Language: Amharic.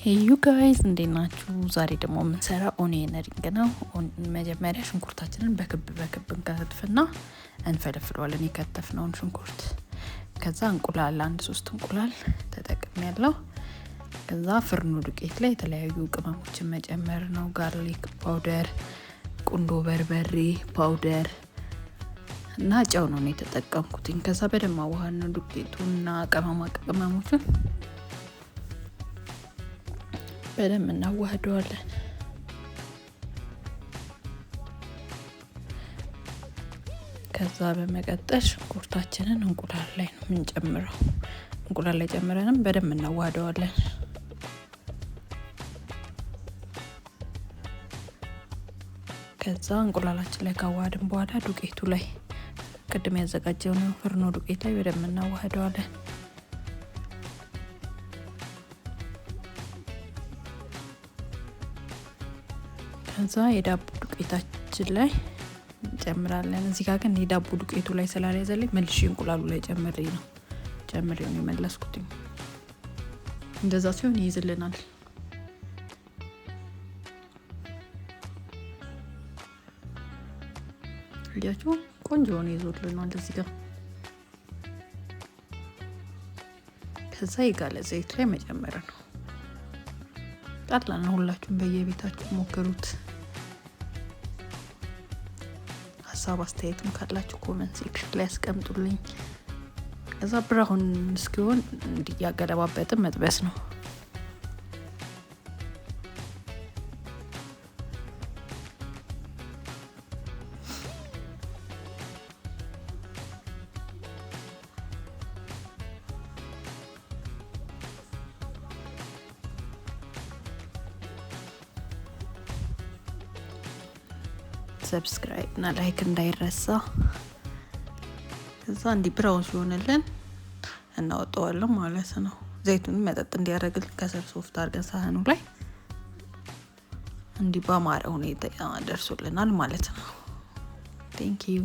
ሄይ ዩ ጋይስ እንዴት ናችሁ? ዛሬ ደግሞ የምንሰራው ኦኒየን ሪንግ ነው። መጀመሪያ ሽንኩርታችንን በክብ እንከትፍና እንፈለፍለዋለን የከተፍነውን ሽንኩርት። ከዛ እንቁላል 3 እንቁላል ተጠቅሜያለሁ። ከዛ ፍርኖ ዱቄት ላይ የተለያዩ ቅመሞችን መጨመር ነው። ጋርሊክ ፓውደር፣ ቁንዶ በርበሬ ፓውደር እና ጨው ነው የተጠቀምኩት። ከዛ በደንብ አዋህድ ነው ዱቄቱና ቅመሞቹን በደንብ እናዋህደዋለን። ከዛ በመቀጠል ሽንኩርታችንን እንቁላል ላይ ነው የምንጨምረው። እንቁላል ላይ ጨምረንም በደንብ እናዋህደዋለን። ከዛ እንቁላላችን ላይ ካዋሃድን በኋላ ዱቄቱ ላይ ቅድም ያዘጋጀነው ፍርኖ ዱቄት ላይ በደንብ እናዋህደዋለን። ከዛ የዳቦ ዱቄታችን ላይ እንጨምራለን። እዚህ ጋር ግን የዳቦ ዱቄቱ ላይ ስላልያዘልኝ መልሼ እንቁላሉ ላይ ጨምሬው ነው የመለስኩት። እንደዛ ሲሆን ይይዝልናል። ያችሁ ቆንጆ ነው ይዞልናል እዚህ ጋር። ከዛ የጋለ ዘይት ላይ መጨመር ነው። ቀላል ነው። ሁላችሁም በየቤታችሁ ሞክሩት። ሀሳብ አስተያየትም ካላችሁ ኮሜንት ሴክሽን ላይ አስቀምጡልኝ። ከዛ ብራውን እስኪሆን እንዲያገለባበጥም መጥበስ ነው። ሰብስክራይብ እና ላይክ እንዳይረሳ። ከዛ ብራውን ሲሆንልን እናወጣዋለን ማለት ነው። ዘይቱን መጠጥ እንዲያደርግልን ከስር ሶፍት አድርገን ሳህኑ ላይ በአማረ ሁኔታ ደርሶልናል ማለት ነው። ቴንክ ዩ